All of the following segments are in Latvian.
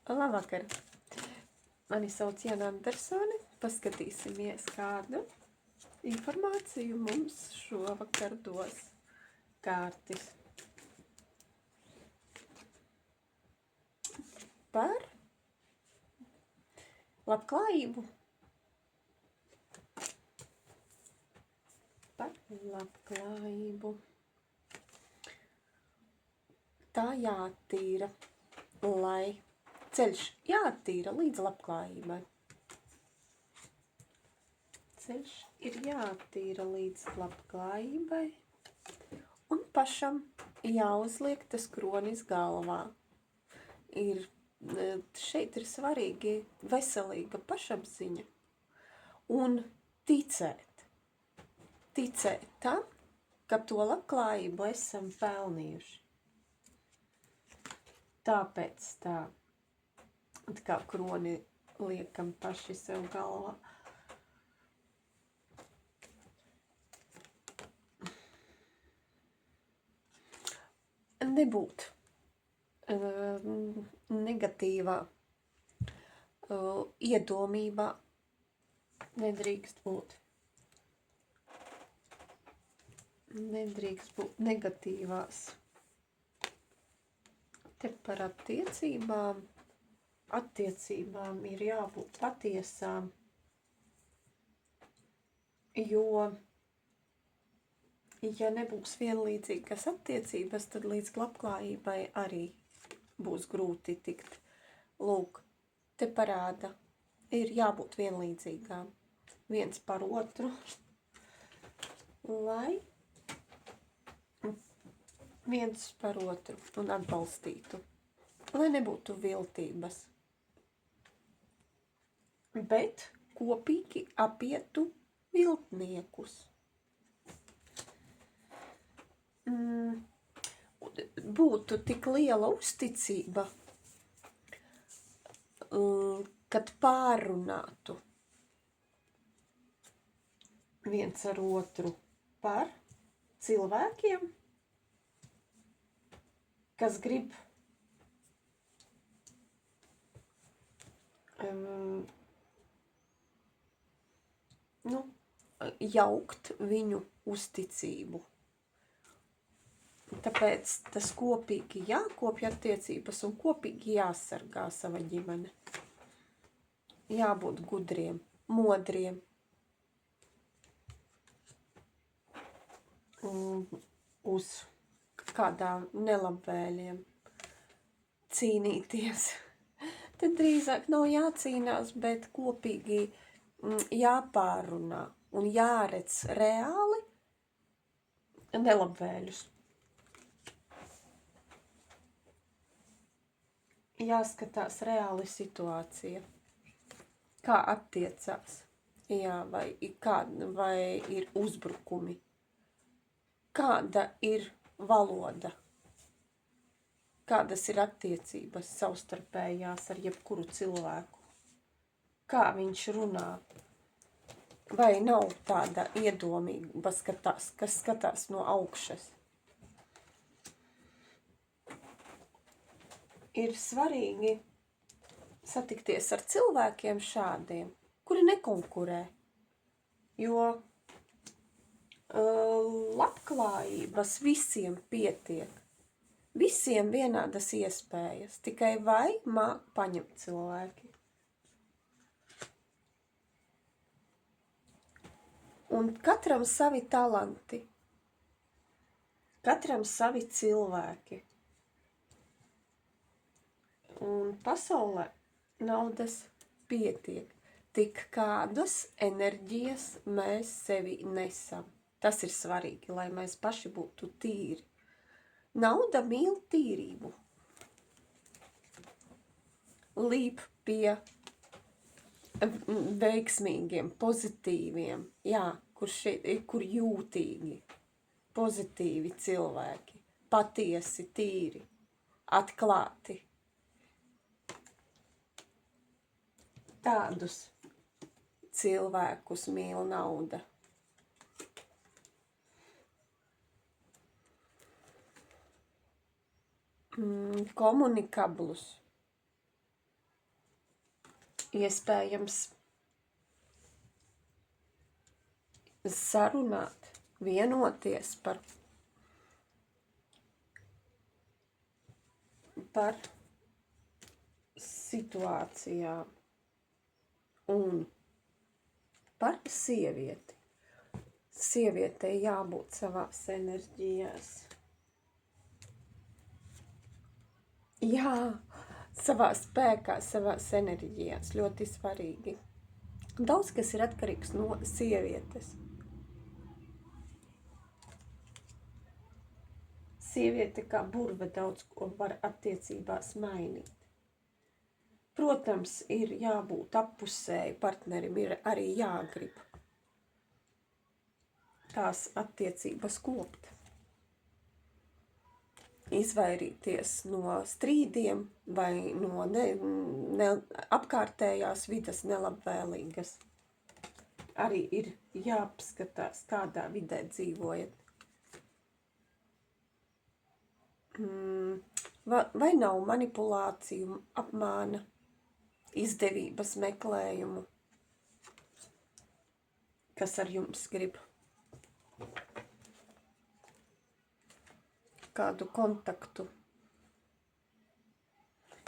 Labvakar! Mani sauc Jana Andersone. Paskatīsimies, kādu informāciju mums šovakar dos kārtis par labklājību. Par labklājību. Tā jātīra, lai ceļš jātīra līdz labklājībai. Ceļš ir jātīra līdz labklājībai un pašam jāuzliek tas kronis galvā. Šeit ir svarīgi veselīga pašapziņa un ticēt. Ticēt tam, ka to labklājību esam pelnījuši. Tāpēc tā kā kroni liekam paši sev galvā. Nebūt negatīvā iedomībā nedrīkst būt. Nedrīkst būt negatīvās. Te par attiecībām. Attiecībām ir jābūt patiesām, jo, ja nebūs vienlīdzīgas attiecības, tad līdz labklājībai arī būs grūti tikt. Lūk, te parāda, ir jābūt vienlīdzīgām viens par otru, lai viens par otru un atbalstītu, lai nebūtu viltības, bet kopīgi apietu viltniekus. Būtu tik liela uzticība, kad pārunātu viens ar otru par cilvēkiem, kas grib jaukt viņu uzticību. Tāpēc tas kopīgi jākopja attiecības un kopīgi jāsargā sava ģimene. Jābūt gudriem, modriem. Uz kādām nelabvēliem cīnīties. Tad drīzāk nav jācīnās, bet kopīgi jāpārunā un jāredz reāli nelabvēļus. Jāskatās reāli situācija, kā attiecās, vai ir uzbrukumi, kāda ir valoda, kādas ir attiecības savstarpējās ar jebkuru cilvēku, kā viņš runā, vai nav tāda iedomība, kas skatās no augšas. Ir svarīgi satikties ar cilvēkiem šādiem, kuri nekonkurē, jo labklājības visiem pietiek, visiem vienādas iespējas, tikai vai māk paņemt cilvēki. Un katram savi talanti, katram savi cilvēki. Un pasaulē naudas pietiek, tik kādas enerģijas mēs sevi nesam. Tas ir svarīgi, lai mēs paši būtu tīri. Nauda mīl tīrību. Līp pie veiksmīgiem, pozitīviem, kur jūtīgi, pozitīvi cilvēki, patiesi, tīri, atklāti. Tādus cilvēkus mīl nauda. Komunikablus. iespējams sarunāt, vienoties par situācijām un par sievieti. Sievietei jābūt savās enerģijās. Jā, savā spēkā, savās enerģijās, ļoti svarīgi. Daudz kas ir atkarīgs no sievietes. Sieviete kā burve daudz ko var attiecībās mainīt. Protams, ir jābūt appusēji, partnerim ir arī jāgrib tās attiecības kopt. Izvairīties no strīdiem vai no apkārtējās vidas nelabvēlīgas. Arī ir jāapskatās, kādā vidē dzīvojat. Vai nav manipulāciju, apmāna, izdevības meklējumu, kas ar jums grib kādu kontaktu.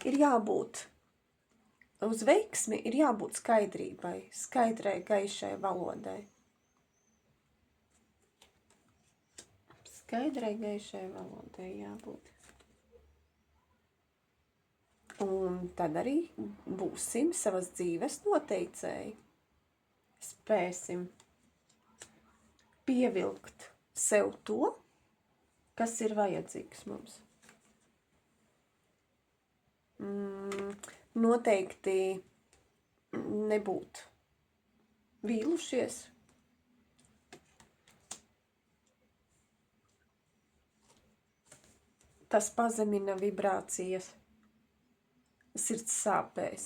Ir jābūt, uz veiksmi ir jābūt skaidrībai, skaidrai, gaišai valodai. Skaidrai, gaišai valodai jābūt. Un tad arī būsim savas dzīves noteicēji. Spēsim pievilkt sev to, kas ir vajadzīgs mums. Noteikti nebūt vīlušies. Tas pazemina vibrācijas sirds sāpēs.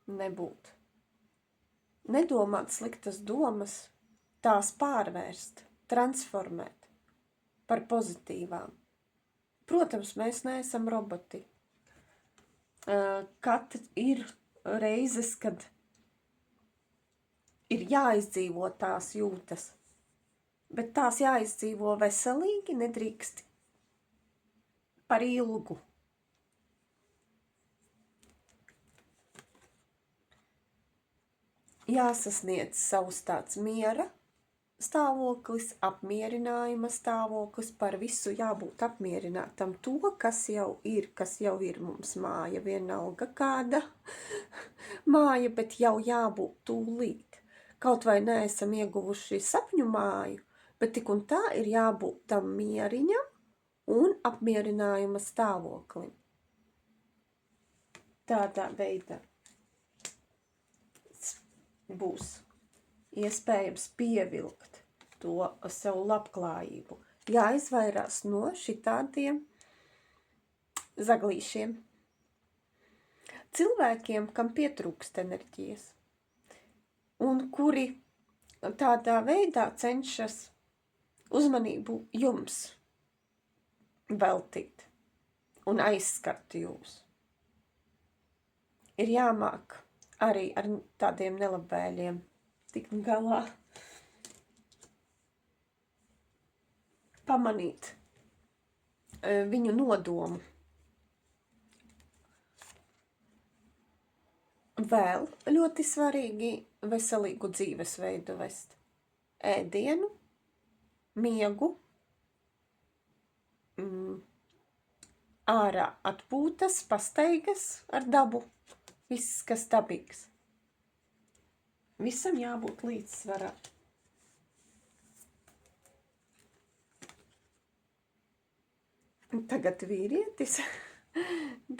Nebūt. Nedomāt sliktas domas, tās pārvērst, transformēt par pozitīvām. Protams, mēs neesam roboti. Kad ir reizes, kad ir jāizdzīvo tās jūtas, bet tās jāizdzīvo veselīgi, nedrīkst par ilgu. Jāsasniedz savs tāds miera stāvoklis, apmierinājuma stāvoklis, par visu jābūt apmierinātam to, kas jau ir mums māja, vienalga kāda māja, bet jau jābūt tūlīt. Kaut vai neesam ieguvuši sapņu māju, bet tik un tā ir jābūt tam mieriņam un apmierinājuma stāvoklim. Tādā veidā būs iespējams pievilkt to sev labklājību. Jāizvairās no šitādiem zaglīšiem. Cilvēkiem, kam pietrūkst enerģijas, un kuri tādā veidā cenšas uzmanību jums veltīt un aizskart jūs. Ir jāmāk arī ar tādiem nelabvēliem tikt galā. Pamanīt viņu nodomu. Vēl ļoti svarīgi veselīgu dzīvesveidu vest. Ēdienu, miegu, ārā atpūtas, pastaigas ar dabu. Viss, kas dabīgs. Visam jābūt līdzsvarā. Tagad vīrietis.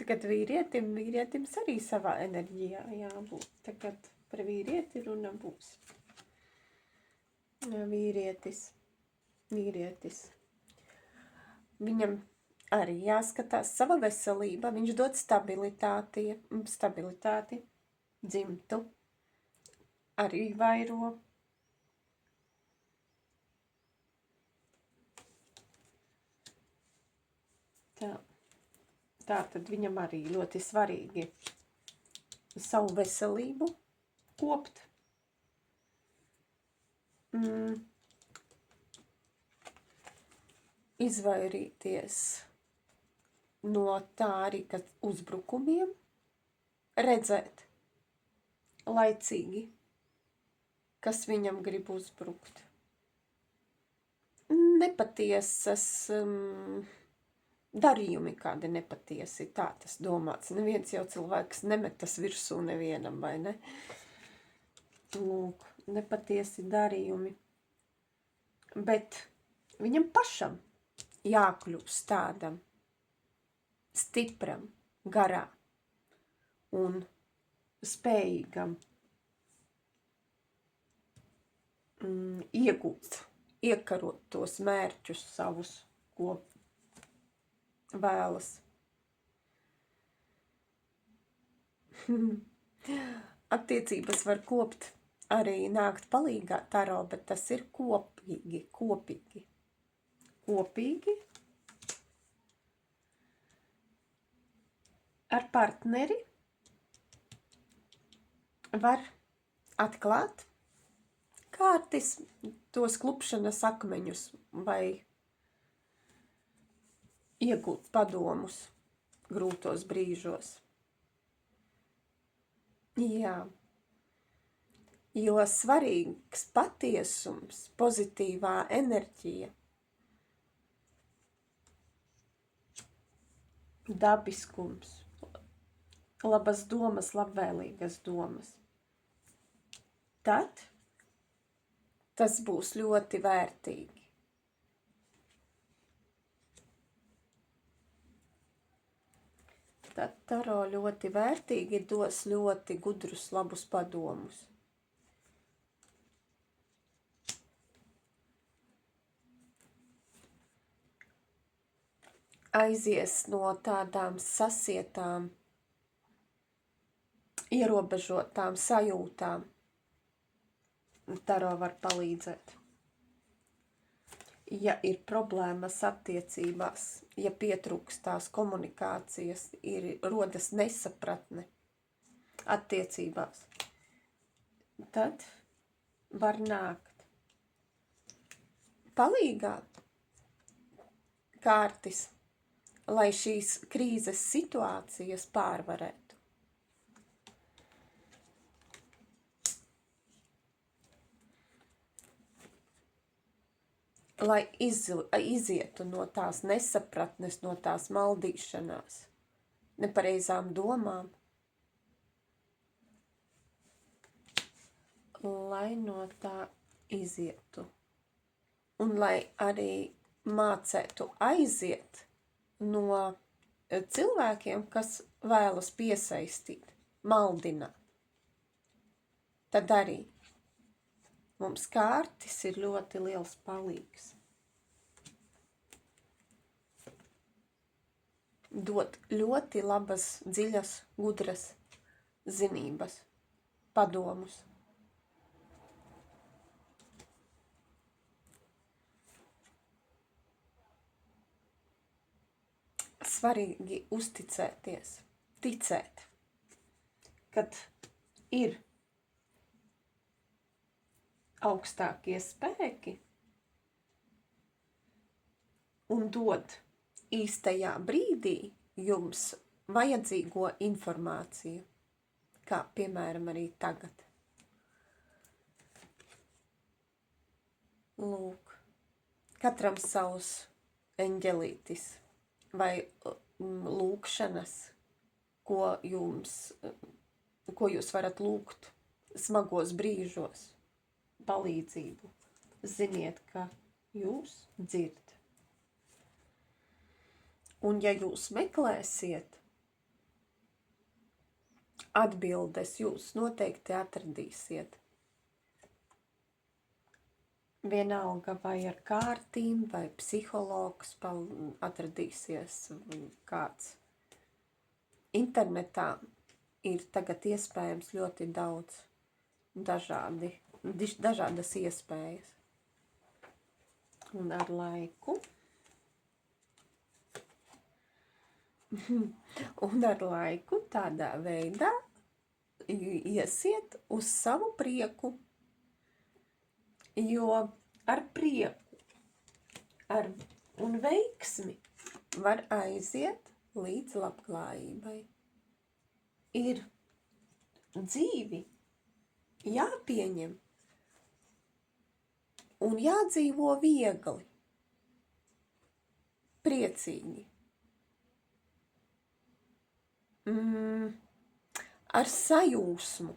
Tagad vīrietim arī savā enerģijā jābūt. Tagad par vīrieti runa būs. Vīrietis. Viņam arī jāskatās sava veselība, viņš dod stabilitāti, dzimtu, arī vairo. Tā tad viņam arī ļoti svarīgi savu veselību kopt. Izvairīties no tā arī, ka uzbrukumiem, redzēt laicīgi, kas viņam grib uzbrukt. Nepatiesas darījumi kādi nepatiesi, tā tas domāts. Neviens jau cilvēks nemetas virsū nevienam, vai ne? Lūk, nepatiesi darījumi. Bet viņam pašam jākļūst tādam stipram, garā un spējīgam iekarot tos mērķus savus, ko vēlas. Attiecības var kopt, arī nākt palīgā taro, bet tas ir kopīgi. Ar partneri var atklāt kārtis tos klupšanas akmeņus vai iegūt padomus grūtos brīžos. Jā, jo svarīgs patiesums, pozitīvā enerģija, dabiskums, labas domas, labvēlīgas domas. Tad tas būs ļoti vērtīgi. Tad taro ļoti vērtīgi dos ļoti gudrus, labus padomus. Aizies no tādām sasietām, ierobežotām sajūtām. Taro var palīdzēt. Ja ir problēmas attiecībās, ja pietrūkstās komunikācijas, rodas nesapratne attiecībās, tad var nākt palīgā kārtis, lai šīs krīzes situācijas pārvarētu. Lai izietu no tās nesapratnes, no tās maldīšanās, nepareizām domām, lai no tā izietu. Un lai arī mācētu aiziet no cilvēkiem, kas vēlas piesaistīt, maldināt. Tad arī mums kārtis ir ļoti liels palīgs. Dot ļoti labas, dziļas, gudras zinības, padomus. Svarīgi uzticēties, ticēt, kad ir augstākie spēki un dod īstajā brīdī jums vajadzīgo informāciju, kā piemēram arī tagad. Lūk, katram savs eņģelītis vai lūkšanas, ko jūs varat lūgt smagos brīžos. Palīdzību. Ziniet, ka jūs dzirdat. Un ja jūs meklēsiet atbildes, jūs noteikti atradīsiet. Vienalga vai ar kārtīm, vai psihologs atradīsies kāds. Internetā ir tagad iespējams ļoti daudz dažādas iespējas. Un ar laiku tādā veidā iesiet uz savu prieku, jo ar prieku un veiksmi var aiziet līdz labklājībai. Ir dzīvi jāpieņem un jādzīvo viegli, priecīgi. Ar sajūsmu.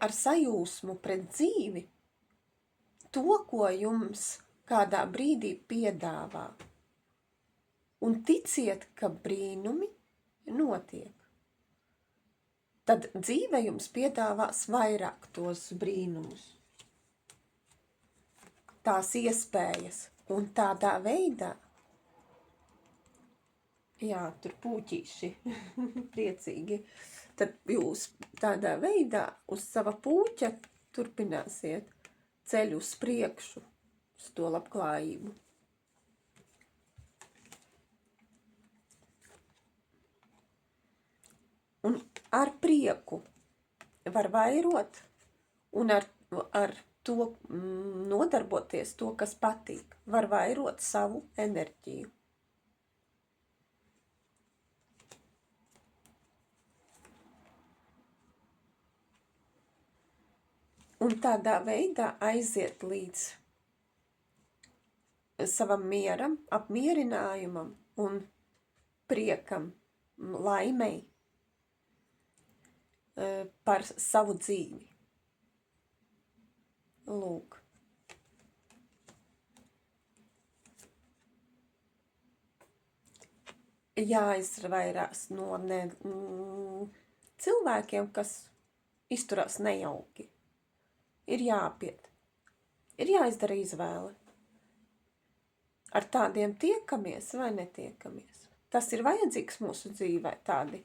Ar sajūsmu pret dzīvi to, ko jums kādā brīdī piedāvā. Un ticiet, ka brīnumi notiek. Tad dzīve jums piedāvās vairāk tos brīnumus. Tās iespējas. Un tādā veidā, jā, tur puķīši priecīgi, tad jūs tādā veidā uz sava puķa turpināsiet ceļu uz priekšu, uz to labklājību. Un ar prieku var vairot un ar to nodarboties, to, kas patīk, var vairot savu enerģiju. Un tādā veidā aiziet līdz savam mieram, apmierinājumam un priekam, laimei par savu dzīvi. Lūk. Jāizvairās no cilvēkiem, kas izturās nejauki. Ir jāapiet. Ir jāizdara izvēle. Ar tādiem tiekamies vai netiekamies. Tas ir vajadzīgs mūsu dzīvē, tādi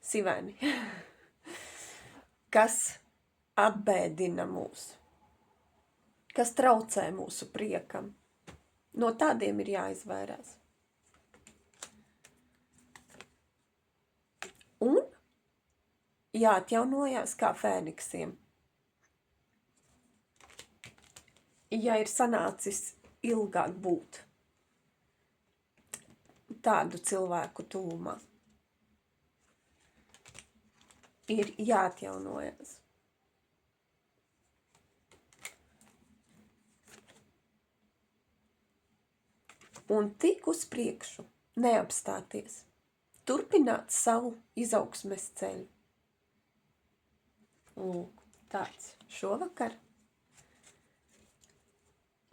siveni, kas apbēdina mūs, kas traucē mūsu priekam. No tādiem ir jāizvairās. Un jāatjaunojās kā fēniksiem. Ja ir sanācis ilgāk būt tādu cilvēku tuvumā, ir jāatjaunojas. Un tik uz priekšu neapstāties, turpināt savu izaugsmes ceļu. Lūk, tāds šovakar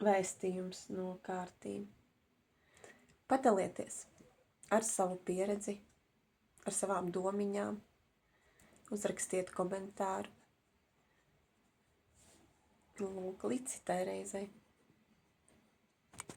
vēstījums no kārtīm. Padalieties ar savu pieredzi, ar savām domiņām, uzrakstiet komentāru. Lūk, līdz citai reizei.